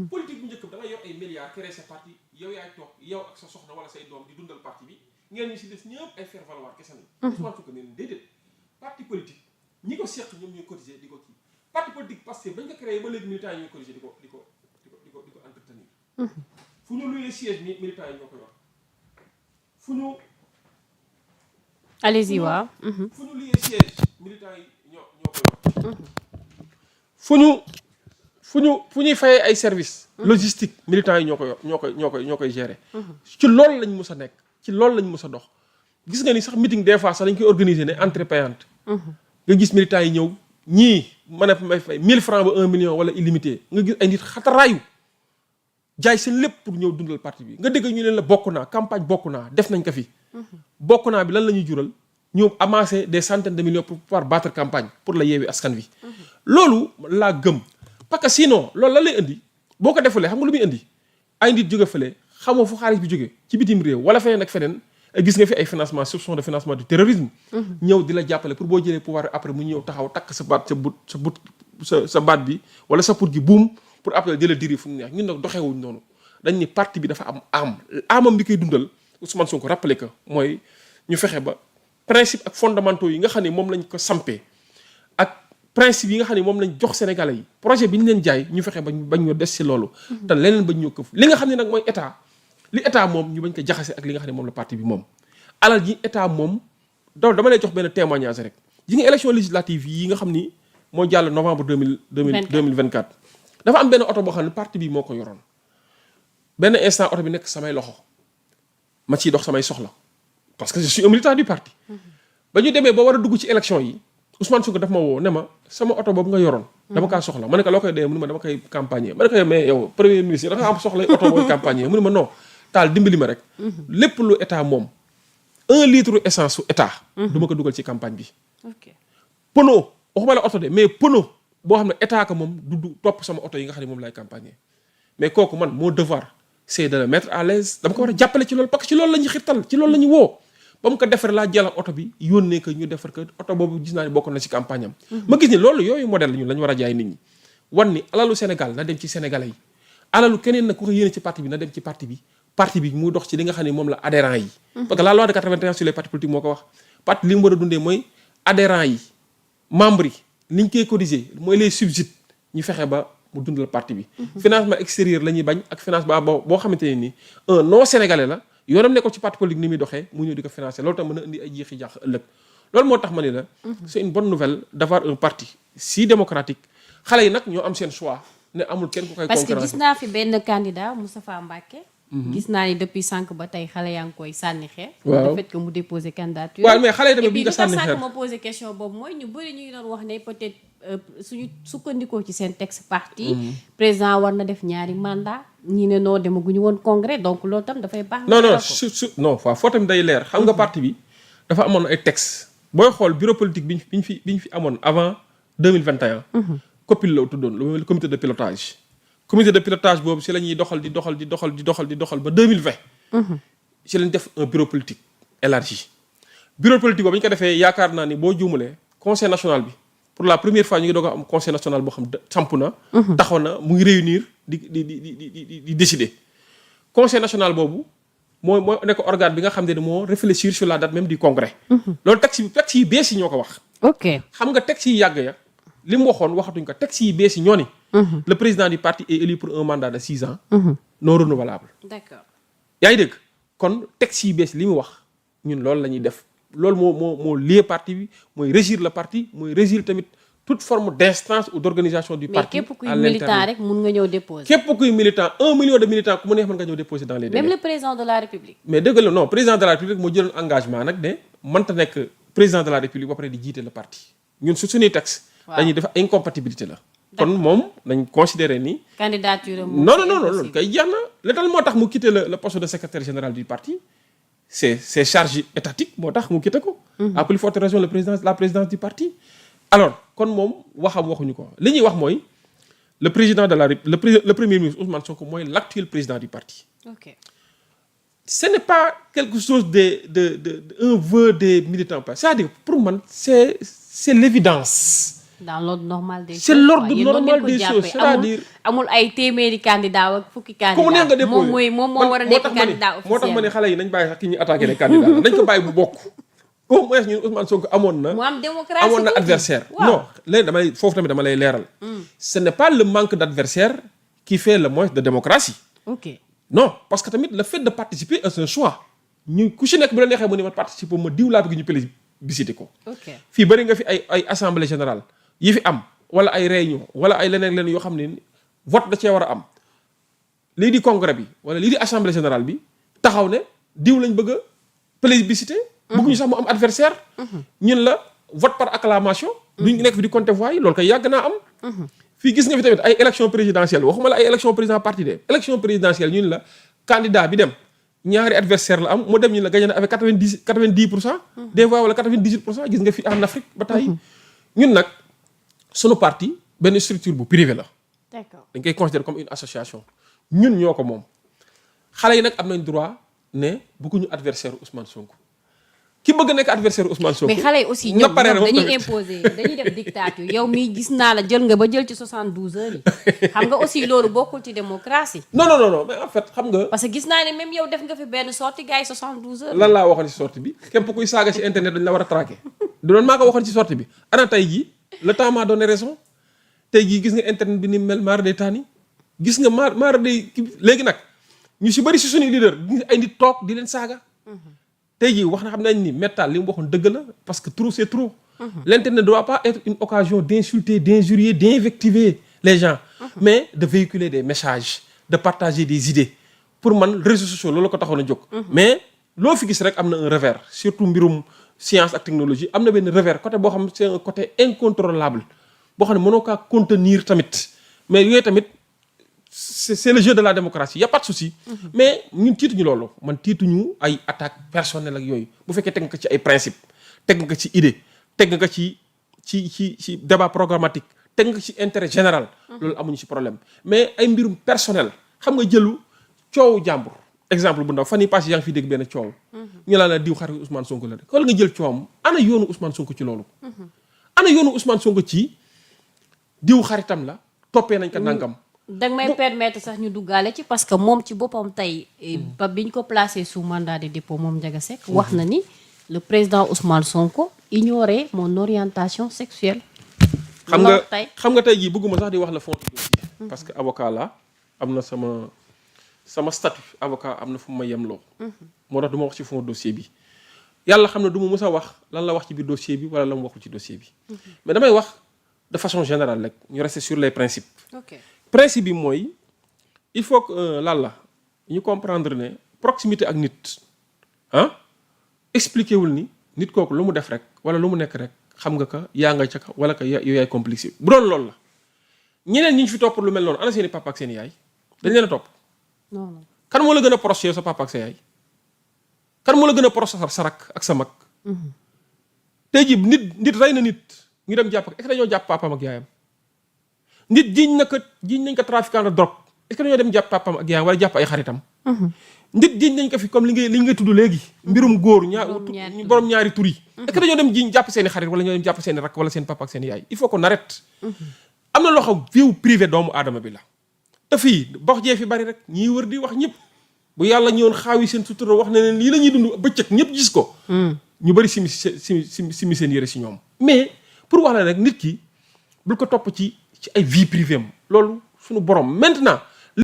politique bu njëkk da nga yor ay milliards créer sa parti yow yaay toog yow ak sa soxna wala say doom di dundal parti bi ngeen ñu si des ñëpp ay faire valoir kese nañ. Ousmane Sonko ne leen déedéet parti politique ñi ko seq ñoom ñooy cotiser di ko kii parti politique parce que bañ ko créé ba léegi militants yi ñooy cotiser di ko entretenir. fu ñu luyee siège militants yi ñoo ko yor fu ñu. allez-y waaw. fu ñu luyee siège militants yi ñoo ko yor. fu ñuy fayee ay services. logistique militants yi ñoo ko yor ñoo koy gérer. ci loolu lañ mus a nekk ci loolu lañ mus a dox. gis nga ni sax meeting des fois sax dañ koy organiser ne entrée payante. nga gis militants yi ñëw ñii mën a may fay 1000 francs ba 1 million wala illimité nga gis ay nit xataraayu jaay seen lépp pour ñëw dundal parti bi nga dégg ñu leen la bokk naa campagne bokk naa def nañ ko fi. bokk naa bi lan la ñuy jural ñoom amassé des centaines de millions pour pouvoir battre campagne pour la Yewwi Askan Wi. loolu laa gëm parce que sinon loolu lan lay indi boo ko defulee xam nga lu muy indi ay nit jóge fële xamoo fu xaalis bi jóge ci bitim réew wala feneen ak feneen. gis nga fi ay financement soupçon de financement du terrorisme. ñëw di la jàppale pour boo jëlee pouvoir après mu ñëw taxaw takk sa baat sa baat bi wala sa put gi buum pour après di la diri fu mu neex ñun nag doxewuñ noonu dañ ni parti bi dafa am amam bi koy dundal Ousmane Sonko rappelé que mooy ñu fexe ba principe ak fondamentaux yi nga xam ne moom lañ ko sampee ak principe yi nga xam ne moom lañ jox sénégalais yi projet bi ñu leen jaay ñu fexe bañ ñoo des si loolu. te leneen bañ ñoo këf li nga xam ne nag mooy état. li état moom ñu bañ ko jaxase ak li nga xam ne moom la parti bi moom alal ji état moom dama lay jox benn témoignage rek ji nga élection législative yi nga xam ni moo jàll novembre 2024 dafa am benn oto boo xam ne parti bi moo ko yoroon benn instant oto bi nekk samay loxo ma ciy dox samay soxla parce que je suis un militant du parti ba ñu demee ba war a dugg ci élection yi Ousmane Sonko daf ma woo ne ma sama oto boobu nga yoroon dama kaa soxla ma ne ko loo koy dee mu ne ma dama koy campagne ma ne ko mais yow premier ministre da nga am soxla oto booy campagne mu ne ma non taal dimbali ma rek lépp lu état moom 1 litre essence su état du ma ko dugal ci campagne bi pono waxuma la oto de mais pono boo xam ne état ko moom du topp sama oto yi nga xam ne moom lay campagne mais kooku man mon devoir c'est de le mettre à l'aise dama ko war a jàppale ci loolu parce que ci loolu la ñu xirtal ci loolu la ñu woo ba mu ko defar laa jël oto bi yónnee ko ñu defar ko oto boobu gis naa ne bokk na ci campagne am ma gis ni loolu yooyu modèle la ñu la ñu war a jaay nit ñi wan ni alalu Sénégal na dem ci Sénégalais yi alalu keneen nag ku ko yéene ci parti bi na dem ci parti bi muy dox ci li nga xam ne moom la adhérents yi parce que la loi de 81 sur les partis politiques moo ko wax parti li mu war a dundee mooy adhérents yi membres yi ni ñu koy cotiser mooy les subsides ñu fexe ba mu dundal parti bi financement extérieur la ñuy bañ ak financement boo xamante ne ni un non sénégalais la yoonam nekkoon ci parti politique ni muy doxee mu ñëw di ko financer loolu tam mën a indi ay jeexi jaax ëllëg loolu moo tax ma ni la c'est une bonne nouvelle d'avoir un parti si démocratique xale yi nag ñoo am seen choix ne amul kenn ku koy concurrencer parce que gis naa fi benn candidat Moustapha Mbacké gis naa ni depuis sànq ba tey xale yaa ngi koy sànni xeer. waaw le fait que mu déposé candidature. waaw mais xale yi tamit bi nga sànni xeer et puis ma posé question boobu mooy ñu bëri ñu ngi doon wax ne peut-être suñu sukkandikoo ci seen texte parti. président war na def ñaari mandat ñii ne noo demaguñu woon congrès donc loolu tam dafay baax. non foo tamit day leer xam nga parti bi dafa amoon ay texte booy xool bureau politique bi ñu fi amoon avant 2021. COPIL la tuddoon le comité de pilotage. comité de pilotage boobu si la ñuy doxal ba 2020. si lañ def un bureau politique élargi. bureau politique boobu ñu ko defee yaakaar naa ni boo juumalee conseil national bi pour la première fois ñu ngi doog a am conseil national boo xam samp na. taxaw na mu ngi réunir di décider. conseil national boobu moo nekk organe bi nga xam ne moo réfléchir sur la date même du congrès. loolu texte yi bees yi ñoo ko wax. ok xam nga texte yi yàgg ya li mu waxoon waxatuñ ko texte yi bees yi ñoo ni. le président du parti est élu pour un mandat de 6 ans. non renouvelable. d'accord yaa ngi dégg kon texte yi bees li mu wax ñun loolu la ñuy def loolu moo lié parti bi mooy régir le parti mooy régir tamit toute forme d'instance ou d'organisation du parti. mais képp kuy militant rek mun nga ñëw déposer. képp kuy militant 1 million de militants ku mu neex mën nga ñëw déposer dans les délais. même le président de la république. mais dëgg la non président de la république moo jëloon engagement nag ne mënta nekk président de la république ba pare di jiite le parti ñun su suñuy texte. dañuy def incompatibilité la. kon moom nañ considérer ni. candidature non loolu kay jeex na li tax moo tax mu quitté le poste de secrétaire général du parti c'est charge étatique moo tax mu quitté ko. à plus forte raison la présidence du parti. alors kon moom waxuñu ko li ñuy wax mooy le président de la le premier ministre Ousmane Sonko mooy l'actuel président du parti. ok ce n'est pas quelque chose de un vœu des militants c'est-à-dire pour man c'est l'évidence. dans l'ordre normal des choses. C'est l'ordre Yéen normal noonu ngeen des ko choses, jàppee. c'est-à-dire amul ay téeméeri candidat ak fukki candidat. ku mu neex nga déposé moom moo war a nekk candidat officiel. moo tax ma ne xale yi nañ bàyyi sax ki ñuy attaqué ne candidat la nañ ko bàyyi bu bokk. au moins ñun Ousmane Sonko amoon na. mu am démocratie amoon na tuuti. adversaire Waaw. non léegi foofu tamit dama lay leeral. Ce n'est pas le manque d'adversaire qui fait le moins de démocratie. ok non parce que tamit le fait de participer est un choix ñu ku si nekk bu la neexee mu ne ma participer ma diw laa bëgg ñu plébiscité ko. ok fii bëri nga fi ay assemblée générale yi fi am wala ay réunion wala ay leneen yoo xam ne vote da cee war a am lii di congrès bi wala lii di assemblée générale bi taxaw ne diw lañ bëgg a plébiscité. bëgguñu sax mu am adversaire. ñun la vote par acclamation. duñ nekk fi di compter voix yi loolu kay yàgg naa am. fii gis nga fi tamit ay élection présidentielle waxuma la ay élection président parti de élection présidentielle ñun la candidat bi dem ñaari adversaire la am mu dem ñun la gagné na avec 90%. des voix wala 98% gis nga fi en Afrique ba tey. ñun nag sunu parti benn structure bu privé la. d'accord dañ koy considérer comme une association ñun ñoo ko moom xale yi nag am nañ droit ne bëgguñu adversaire Ousmane Sonko ki bëgg nekk adversaire Ousmane Sonko. mais xale yi aussi na ñoom pare dañuy tamit. imposer dañuy def dictature yow mii gis naa la jël nga ba jël ci 72 heures yi xam nga aussi loolu bokkul ci démocratie. non mais en fait xam nga. parce que gis naa ne même yow def nga fi benn sortie gars yi 72 heures. lan laa waxoon ci sortie bi képp kuy saaga ci internet dañ la war a traquer du doon maa ko waxoon ci sortie bi ana tey jii le temps m'a donné raison tey jii gis nga internet bi ni mel maar day taani gis nga maar day léegi nag ñu si bëri si suñuy leader gis ay nit toog di leen saaga tey jii wax na xam nañ ni Métal li mu waxoon dëgg la parce que trop c'est trop. L'internet ne doit pas être une occasion d'insulter d'injurier d'invectiver les gens mais de véhiculer des messages de partager des idées pour man réseaux sociaux loolu ko taxoon a jóg mais loo fi gis rek am na un revers surtout mbirum science ak technologie am na benn revers côté boo xam c'est un côté incontrôlable boo xam ne mënoo kaa contenir tamit mais yooyu tamit c'est le jeu de la démocratie y a pas de souci mais ñun tiituñu loolu man tiituñu ay attaques personnelles ak yooyu bu fekkee teg nga ko ci ay principe teg nga ko ci idée teg nga ko ci débat programmatique teg nga ko ci intérêt général loolu amuñu ci problème mais ay mbirum personnel xam nga jëlu coowu jàmbur exemple bu ndaw fan yii passé yaa ngi fi dégg benn coow ñu laa la diw xarit Ousmane Sonko la de wala nga jël coowam ana yoonu Ousmane Sonko ci loolu ana yoonu Ousmane Sonko ci diw xaritam la toppee nañ ko nangam danga may permettre sax ñu duggaale ci parce que moom ci boppam tey ba biñ ko placé sous mandat de dépôt moom Ndiaga Seck wax na ni le président Ousmane Sonko ignorait mon orientation sexuelle. xam nga tey jii bëgguma sax di wax la fond du dossier parce que avocat la am na sama statut avocat am na fu ma yemloo moo tax du ma wax ci fond dossier bi yàlla xam ne du ma mës a wax lan la wax ci biir dossier bi wala la mu waxul ci dossier bi mais damay wax de façon générale rek ñu rester sur les principes. ok principe bi mooy il faut que lan la ñu comprendre ne proximité ak nit expliqué wul ni nit kooku lu mu def rek wala lu mu nekk rek xam nga ka yaa nga ca ka wala ka yow yaay complice bu doon loolu la ñeneen ñi ñu fi topp lu mel noonu ana seeni papa ak seen yaay dañ leen a topp. non kan moo la gën a proche yow sa papa ak sa yaay kan moo la gën a proche sa rak ak sa mag. tey jii nit rey na nit ñu dem jàpp est-ce que dañoo jàpp papaam ak yaayam. nit jiñ nañ ko trafiquant de drogue est-ce que dañoo dem jàpp papaam ak yaayam wala jàpp ay xaritam. nit jiñ nañ ko fi comme li ngay tudd léegi. mbirum góor borom ñaari tur yi. est-ce que dañoo dem jiñ jàpp seen i xarit wala ñoo dem jàpp seen i rakk wala seen papa ak seen yaay il faut qu'on arrête. am na loo xam vie privée doomu aadama bi la. te fii box jee fi bari rek ñii wër di wax ñëpp bu yàlla ñëwoon xaawi seen sutura wax ne leen lii la ñuy dund bëccëg ñëpp gis ko. ñu bari simi seen yëre si ñoom. mais pour wax la rek nit ki bul ko topp ci ay vie privée am loolu suñu borom maintenant